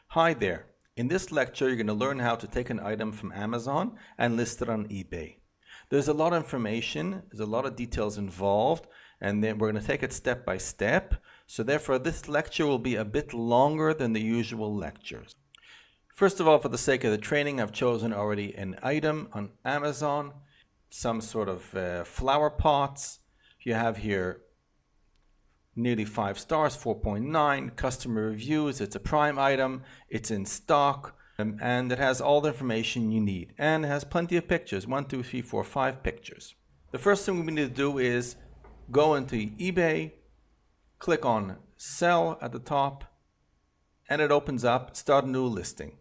Hi there. In this lecture, you're going to learn how to take an item from Amazon and list it on eBay. There's a lot of information, there's a lot of details involved, and then we're going to take it step by step. So therefore, this lecture will be a bit longer than the usual lectures. First of all, for the sake of the training, I've chosen already an item on Amazon, some sort of flower pots. You have here nearly 5 stars, 4.9, customer reviews, it's a prime item, it's in stock, and it has all the information you need. And it has plenty of pictures, 1, 2, 3, 4, 5 pictures. The first thing we need to do is go into eBay, click on Sell at the top, and it opens up, Start a New Listing.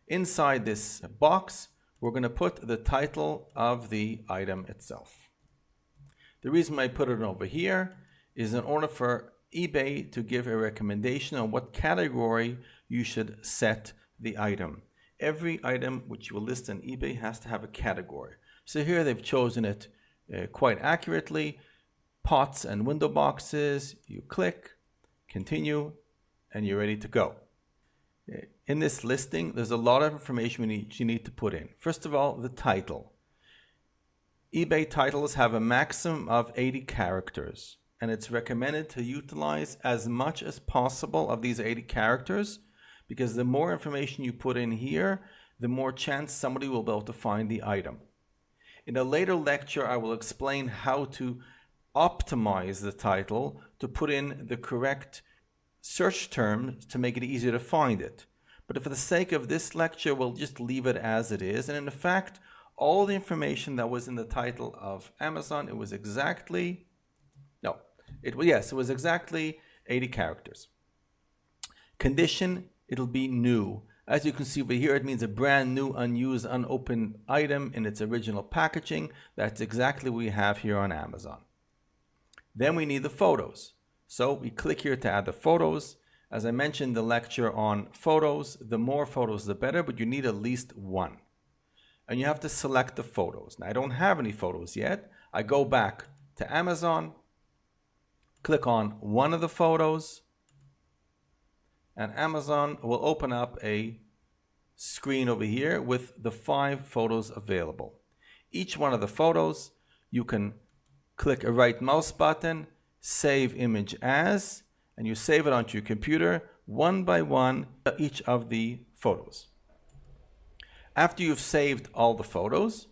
Inside this box, we're going to put the title of the item itself. The reason I put it over here is in order for eBay to give a recommendation on what category you should set the item. Every item which you will list on eBay has to have a category. So here they've chosen it quite accurately. Pots and window boxes, you click, continue, and you're ready to go. In this listing, there's a lot of information you need to put in. First of all, the title. eBay titles have a maximum of 80 characters. And it's recommended to utilize as much as possible of these 80 characters, because the more information you put in here, the more chance somebody will be able to find the item. In a later lecture, I will explain how to optimize the title to put in the correct search terms to make it easier to find it. But for the sake of this lecture, we'll just leave it as it is. And in fact, all the information that was in the title of Amazon, it was exactly 80 characters. Condition, it'll be new. As you can see over here, it means a brand new, unused, unopened item in its original packaging. That's exactly what we have here on Amazon. Then we need the photos. So we click here to add the photos. As I mentioned in the lecture on photos, the more photos the better, but you need at least one. And you have to select the photos. Now, I don't have any photos yet. I go back to Amazon, click on one of the photos, and Amazon will open up a screen over here with the 5 photos available. Each one of the photos, you can click a right mouse button, save image as, and you save it onto your computer one by one, each of the photos. After you've saved all the photos,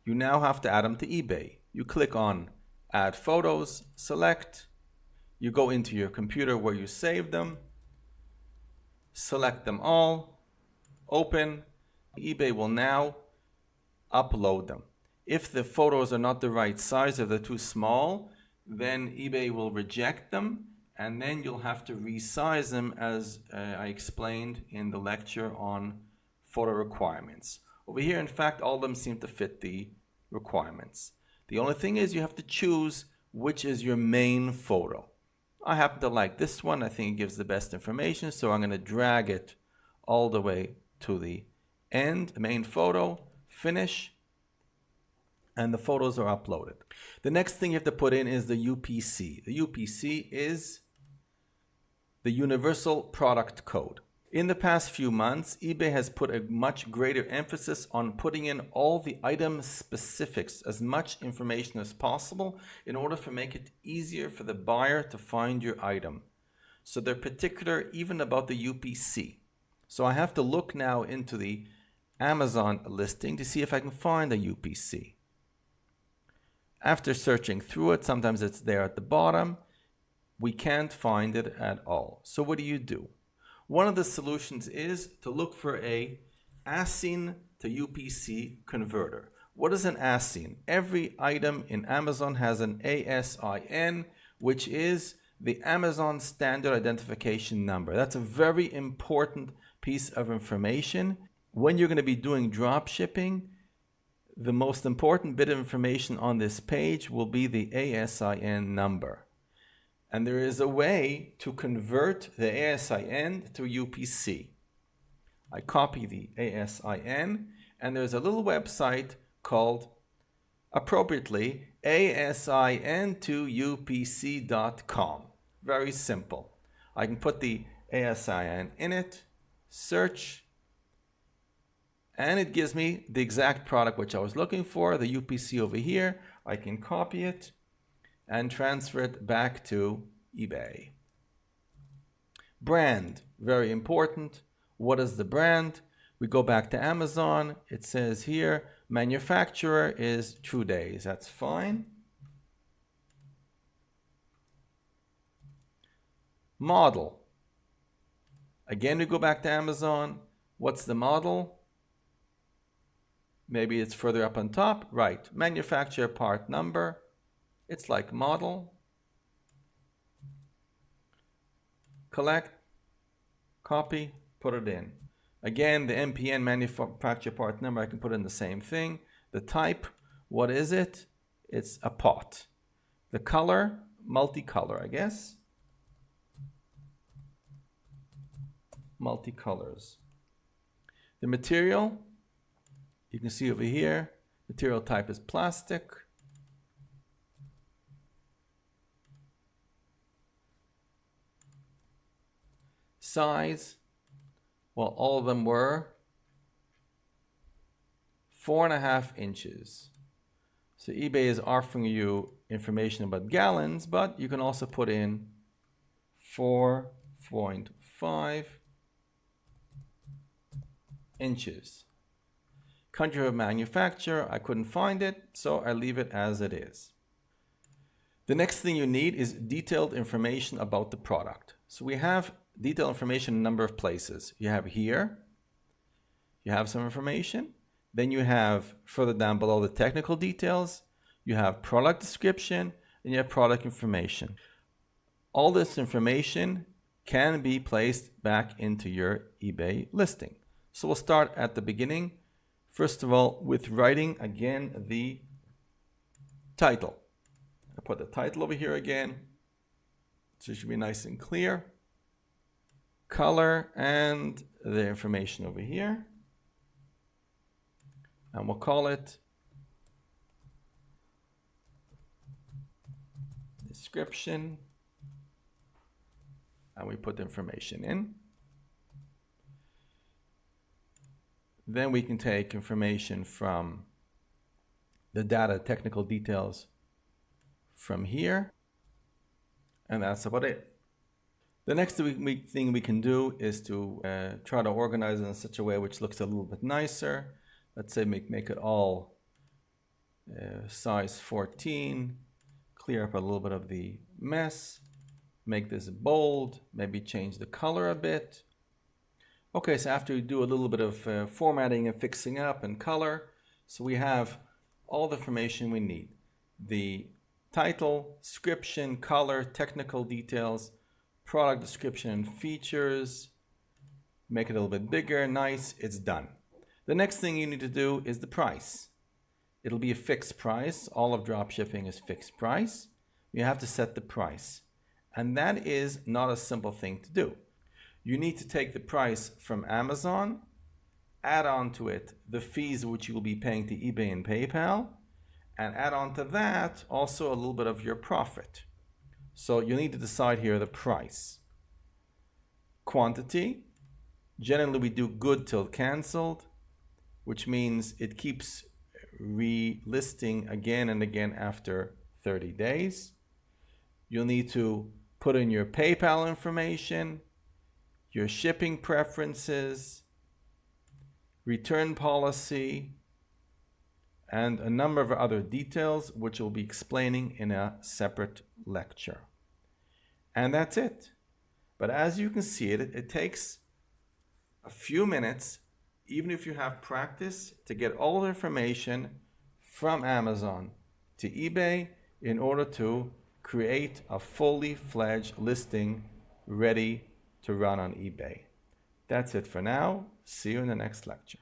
you now have to add them to eBay. You click on Add Photos, select, you go into your computer where you saved them, select them all, open. eBay will now upload them. If the photos are not the right size, if they're too small, then eBay will reject them, and then you'll have to resize them as I explained in the lecture on photo requirements. Over here, in fact, all of them seem to fit the requirements. The only thing is you have to choose which is your main photo. I happen to like this one. I think it gives the best information, so I'm going to drag it all the way to the end, main photo, finish, and the photos are uploaded. The next thing you have to put in is the UPC. The UPC is the Universal Product Code. In the past few months, eBay has put a much greater emphasis on putting in all the item specifics, as much information as possible, in order to make it easier for the buyer to find your item. So they're particular even about the UPC. So I have to look now into the Amazon listing to see if I can find a UPC. After searching through it, sometimes it's there at the bottom, we can't find it at all. So what do? One of the solutions is to look for a ASIN to UPC converter. What is an ASIN? Every item in Amazon has an ASIN, which is the Amazon Standard Identification Number. That's a very important piece of information. When you're going to be doing drop shipping, the most important bit of information on this page will be the ASIN number. And there is a way to convert the ASIN to UPC. I copy the ASIN, and there's a little website called, appropriately, asin2upc.com. Very simple. I can put the ASIN in it, search, and it gives me the exact product which I was looking for, the UPC over here. I can copy it and transfer it back to eBay. Brand, very important. What is the brand? We go back to Amazon. It says here, manufacturer is True Days. That's fine. Model. Again, we go back to Amazon. What's the model? Maybe it's further up on top. Right. Manufacturer part number. It's like model. Collect. Copy. Put it in. Again, the MPN manufacturer part number, I can put in the same thing. The type, what is it? It's a pot. The color, multicolor, I guess. Multicolors. The material, you can see over here, material type is plastic. Size, well, all of them were 4.5 inches. So eBay is offering you information about gallons, but you can also put in 4.5 inches. Country of manufacture, I couldn't find it, so I leave it as it is. The next thing you need is detailed information about the product. So we have detailed information in a number of places. You have here, you have some information. Then you have further down below the technical details. You have product description and you have product information. All this information can be placed back into your eBay listing. So we'll start at the beginning. First of all, with writing again the title. I put the title over here again. So it should be nice and clear. Color and the information over here. And we'll call it description. And we put the information in. Then we can take information from the data technical details from here. And that's about it. The next thing we can do is to try to organize it in such a way which looks a little bit nicer. Let's say make it all size 14, clear up a little bit of the mess, make this bold, maybe change the color a bit. Okay, so after we do a little bit of formatting and fixing up and color, so we have all the information we need. The title, description, color, technical details, product description and features, make it a little bit bigger, nice, it's done. The next thing you need to do is the price. It'll be a fixed price. All of dropshipping is fixed price. You have to set the price. And that is not a simple thing to do. You need to take the price from Amazon, add on to it the fees which you will be paying to eBay and PayPal, and add on to that also a little bit of your profit. So you need to decide here the price. Quantity. Generally we do good till canceled, which means it keeps relisting again and again after 30 days. You'll need to put in your PayPal information, your shipping preferences, return policy, and a number of other details which we'll be explaining in a separate lecture. And that's it. But as you can see, it takes a few minutes, even if you have practice, to get all the information from Amazon to eBay in order to create a fully fledged listing ready to run on eBay. That's it for now. See you in the next lecture.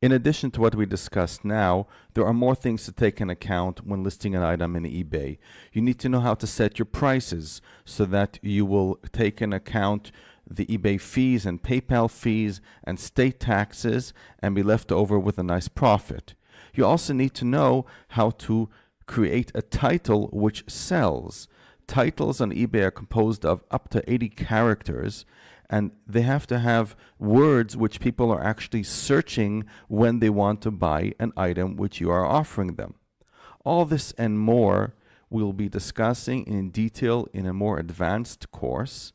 In addition to what we discussed now, there are more things to take into account when listing an item in eBay. You need to know how to set your prices so that you will take into account the eBay fees and PayPal fees and state taxes and be left over with a nice profit. You also need to know how to create a title which sells. Titles on eBay are composed of up to 80 characters, and they have to have words which people are actually searching when they want to buy an item which you are offering them. All this and more we'll be discussing in detail in a more advanced course.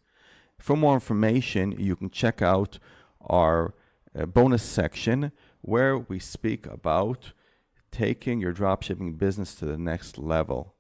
For more information, you can check out our bonus section where we speak about taking your dropshipping business to the next level.